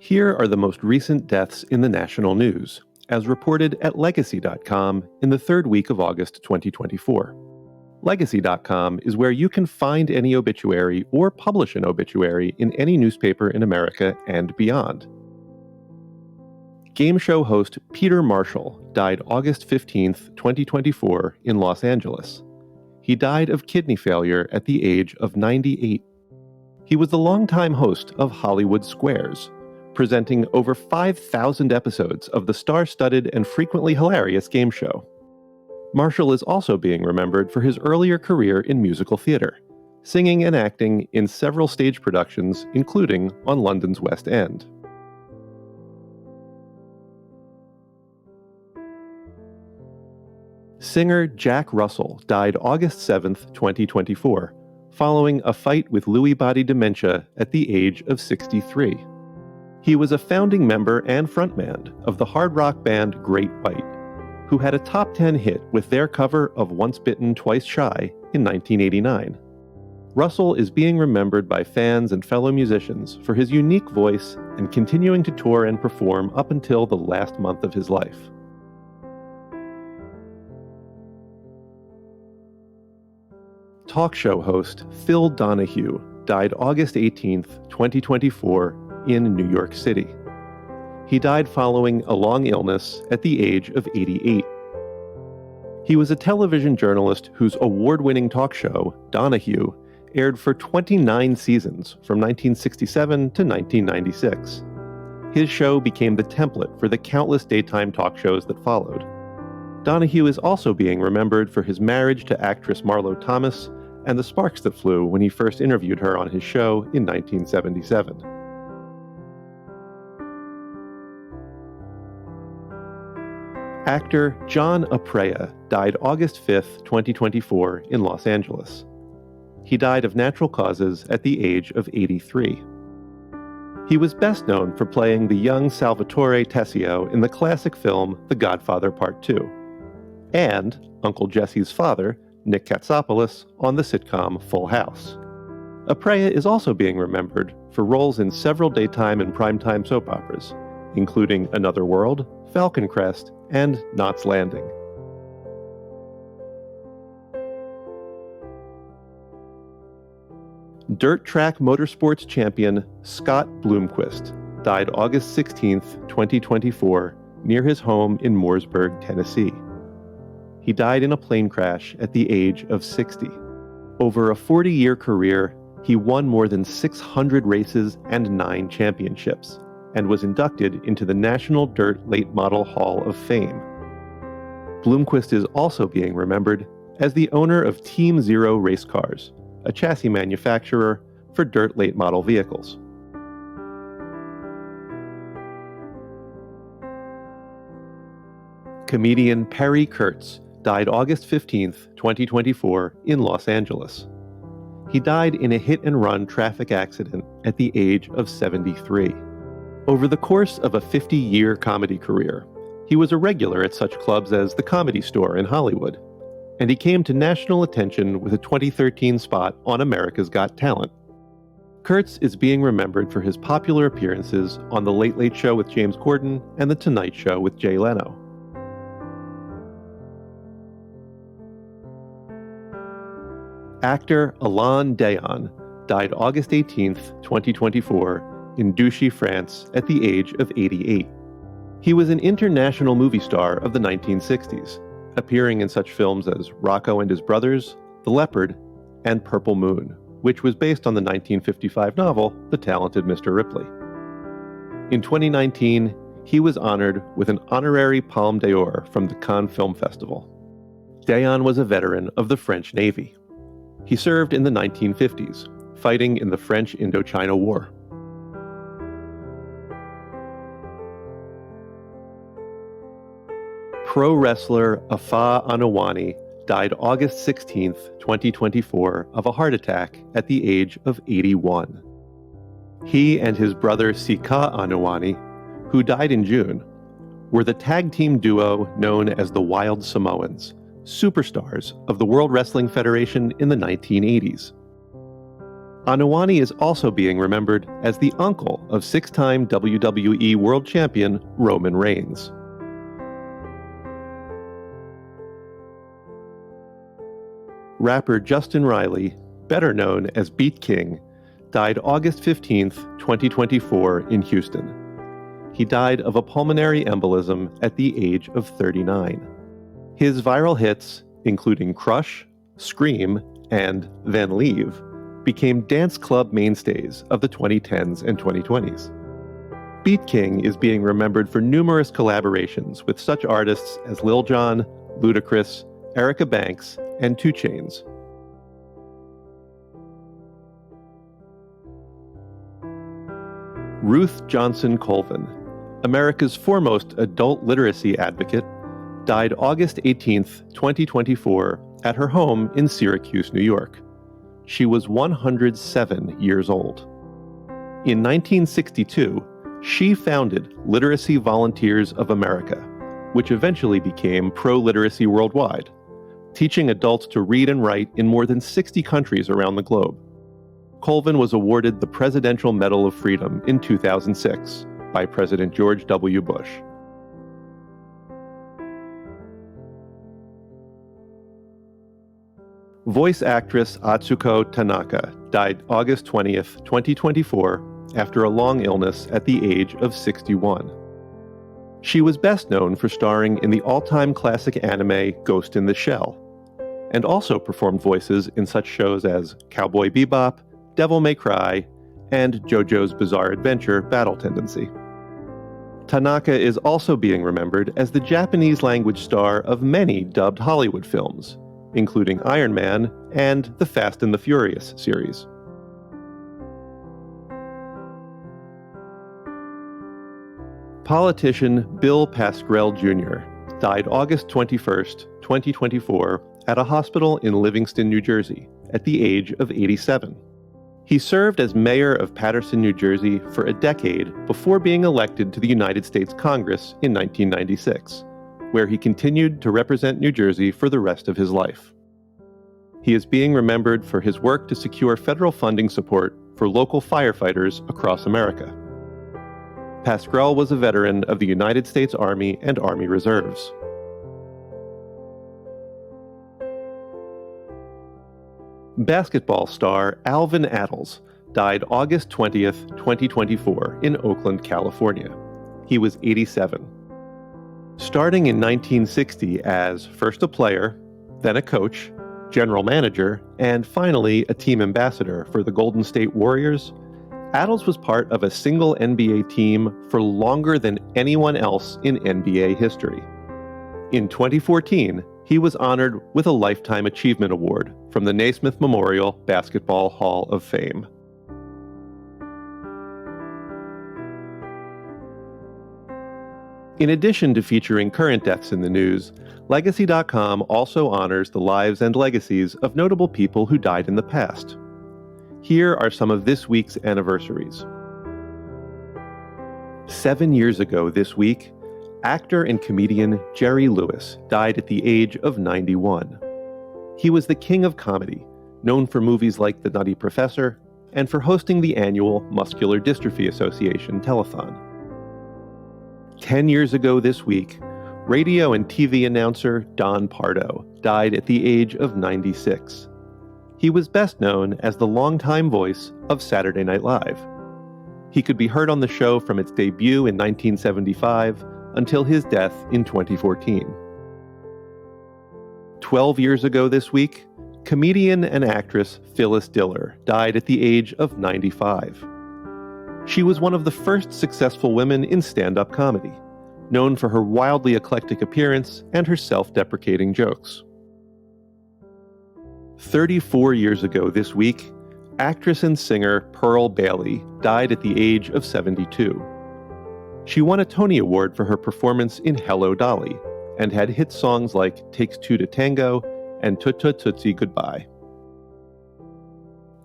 Here are the most recent deaths in the national news, as reported at Legacy.com in the third week of August 2024. Legacy.com is where you can find any obituary or publish an obituary in any newspaper in America and beyond. Game show host Peter Marshall died August 15, 2024, in Los Angeles. He died of kidney failure at the age of 98. He was the longtime host of Hollywood Squares, presenting over 5,000 episodes of the star-studded and frequently hilarious game show. Marshall is also being remembered for his earlier career in musical theater, singing and acting in several stage productions, including on London's West End. Singer Jack Russell died August 7, 2024, following a fight with Lewy body dementia at the age of 63. He was a founding member and frontman of the hard rock band Great White, who had a top 10 hit with their cover of Once Bitten, Twice Shy in 1989. Russell is being remembered by fans and fellow musicians for his unique voice and continuing to tour and perform up until the last month of his life. Talk show host Phil Donahue died August 18, 2024, in New York City. He died following a long illness at the age of 88. He was a television journalist whose award-winning talk show, Donahue, aired for 29 seasons from 1967 to 1996. His show became the template for the countless daytime talk shows that followed. Donahue is also being remembered for his marriage to actress Marlo Thomas and the sparks that flew when he first interviewed her on his show in 1977. Actor John Aprea died August 5, 2024, in Los Angeles. He died of natural causes at the age of 83. He was best known for playing the young Salvatore Tessio in the classic film The Godfather Part II, and Uncle Jesse's father, Nick Katsopoulos, on the sitcom Full House. Aprea is also being remembered for roles in several daytime and primetime soap operas, including Another World, Falcon Crest, and Knots Landing. Dirt track motorsports champion Scott Bloomquist died August 16, 2024, near his home in Mooresburg, Tennessee. He died in a plane crash at the age of 60. Over a 40-year career, he won more than 600 races and 9 championships, and was inducted into the National Dirt Late Model Hall of Fame. Bloomquist is also being remembered as the owner of Team Zero Race Cars, a chassis manufacturer for dirt late model vehicles. Comedian Perry Kurtz died August 15, 2024, in Los Angeles. He died in a hit-and-run traffic accident at the age of 73. Over the course of a 50-year comedy career, he was a regular at such clubs as the Comedy Store in Hollywood, and he came to national attention with a 2013 spot on America's Got Talent. Kurtz is being remembered for his popular appearances on The Late Late Show with James Corden and The Tonight Show with Jay Leno. Actor Alain Delon died August 18, 2024, in Douchy, France, at the age of 88. He was an international movie star of the 1960s, appearing in such films as Rocco and His Brothers, The Leopard, and Purple Moon, which was based on the 1955 novel The Talented Mr. Ripley. In 2019, he was honored with an honorary Palme d'Or from the Cannes Film Festival. Delon was a veteran of the French Navy. He served in the 1950s, fighting in the French Indochina War. Pro wrestler Afa Anoa'i died August 16, 2024, of a heart attack at the age of 81. He and his brother Sika Anoa'i, who died in June, were the tag team duo known as the Wild Samoans, superstars of the World Wrestling Federation in the 1980s. Anoa'i is also being remembered as the uncle of six-time WWE World Champion Roman Reigns. Rapper Justin Riley, better known as BeatKing, died August 15, 2024 in Houston. He died of a pulmonary embolism at the age of 39. His viral hits, including Crush, Scream, and Then Leave, became dance club mainstays of the 2010s and 2020s. BeatKing is being remembered for numerous collaborations with such artists as Lil Jon, Ludacris, Erica Banks, and 2 Chainz. Ruth Johnson Colvin, America's foremost adult literacy advocate, died August 18, 2024, at her home in Syracuse, New York. She was 107 years old. In 1962, she founded Literacy Volunteers of America, which eventually became Pro-Literacy Worldwide, teaching adults to read and write in more than 60 countries around the globe. Colvin was awarded the Presidential Medal of Freedom in 2006 by President George W. Bush. Voice actress Atsuko Tanaka died August 20th, 2024, after a long illness at the age of 61. She was best known for starring in the all-time classic anime Ghost in the Shell, and also performed voices in such shows as Cowboy Bebop, Devil May Cry, and JoJo's Bizarre Adventure Battle Tendency. Tanaka is also being remembered as the Japanese-language star of many dubbed Hollywood films, including Iron Man and the Fast and the Furious series. Politician Bill Pascrell Jr. died August 21st, 2024, at a hospital in Livingston, New Jersey, at the age of 87. He served as mayor of Paterson, New Jersey for a decade before being elected to the United States Congress in 1996, where he continued to represent New Jersey for the rest of his life. He is being remembered for his work to secure federal funding support for local firefighters across America. Pascrell was a veteran of the United States Army and Army Reserves. Basketball star Alvin Attles died August 20th, 2024 in Oakland, California. He was 87. Starting in 1960 as first a player, then a coach, general manager, and finally a team ambassador for the Golden State Warriors, Attles was part of a single NBA team for longer than anyone else in NBA history. In 2014, he was honored with a Lifetime Achievement Award from the Naismith Memorial Basketball Hall of Fame. In addition to featuring current deaths in the news, Legacy.com also honors the lives and legacies of notable people who died in the past. Here are some of this week's anniversaries. 7 years ago this week, actor and comedian Jerry Lewis died at the age of 91. He was the king of comedy, known for movies like The Nutty Professor and for hosting the annual Muscular Dystrophy Association telethon. 10 years ago this week, radio and TV announcer Don Pardo died at the age of 96. He was best known as the longtime voice of Saturday Night Live. He could be heard on the show from its debut in 1975 until his death in 2014. 12 years ago this week, comedian and actress Phyllis Diller died at the age of 95. She was one of the first successful women in stand-up comedy, known for her wildly eclectic appearance and her self-deprecating jokes. 34 years ago this week, actress and singer Pearl Bailey died at the age of 72. She won a Tony Award for her performance in Hello, Dolly, and had hit songs like Takes Two to Tango and Toot Toot Tootsie Goodbye.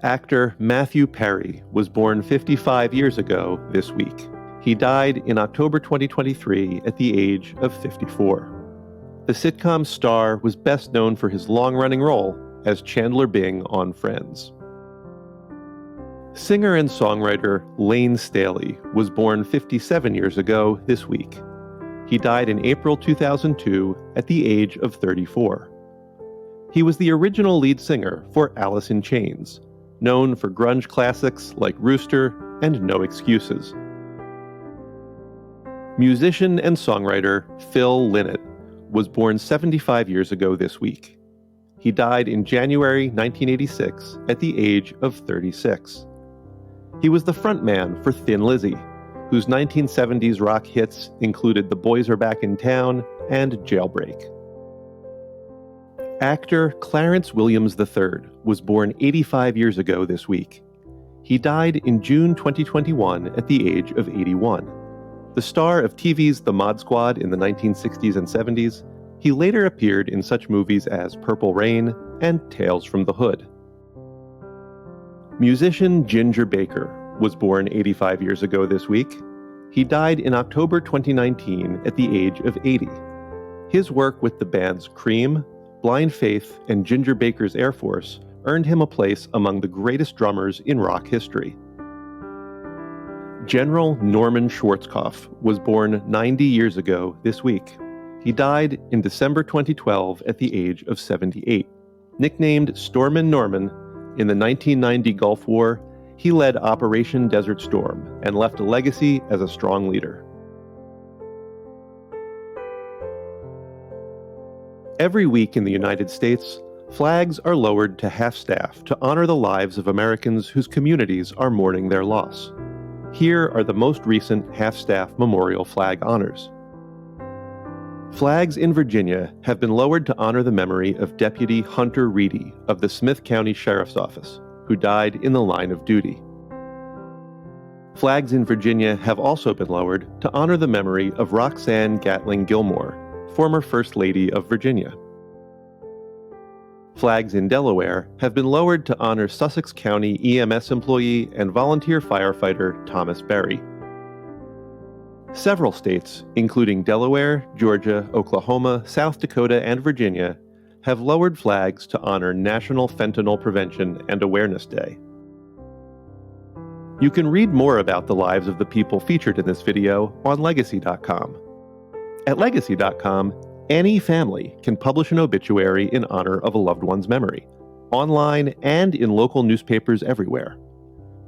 Actor Matthew Perry was born 55 years ago this week. He died in October 2023 at the age of 54. The sitcom star was best known for his long-running role as Chandler Bing on Friends. Singer and songwriter Lane Staley was born 57 years ago this week. He died in April 2002 at the age of 34. He was the original lead singer for Alice in Chains, known for grunge classics like Rooster and No Excuses. Musician and songwriter Phil Lynott was born 75 years ago this week. He died in January 1986 at the age of 36. He was the frontman for Thin Lizzy, whose 1970s rock hits included The Boys Are Back in Town and Jailbreak. Actor Clarence Williams III was born 85 years ago this week. He died in June 2021 at the age of 81. The star of TV's The Mod Squad in the 1960s and 70s, he later appeared in such movies as Purple Rain and Tales from the Hood. Musician Ginger Baker was born 85 years ago this week. He died in October 2019 at the age of 80. His work with the bands Cream, Blind Faith, and Ginger Baker's Air Force earned him a place among the greatest drummers in rock history. General Norman Schwarzkopf was born 90 years ago this week. He died in December 2012 at the age of 78. Nicknamed Stormin' Norman, in the 1990 Gulf War, he led Operation Desert Storm and left a legacy as a strong leader. Every week in the United States, flags are lowered to half-staff to honor the lives of Americans whose communities are mourning their loss. Here are the most recent half-staff memorial flag honors. Flags in Virginia have been lowered to honor the memory of Deputy Hunter Reedy of the Smith County Sheriff's Office, who died in the line of duty. Flags in Virginia have also been lowered to honor the memory of Roxanne Gatling Gilmore, former First Lady of Virginia. Flags in Delaware have been lowered to honor Sussex County EMS employee and volunteer firefighter Thomas Berry. Several states, including Delaware, Georgia, Oklahoma, South Dakota, and Virginia, have lowered flags to honor National Fentanyl Prevention and Awareness Day. You can read more about the lives of the people featured in this video on Legacy.com. At Legacy.com, any family can publish an obituary in honor of a loved one's memory, online and in local newspapers everywhere.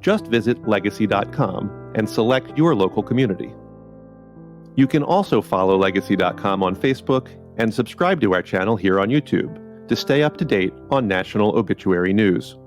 Just visit Legacy.com and select your local community. You can also follow Legacy.com on Facebook and subscribe to our channel here on YouTube to stay up to date on national obituary news.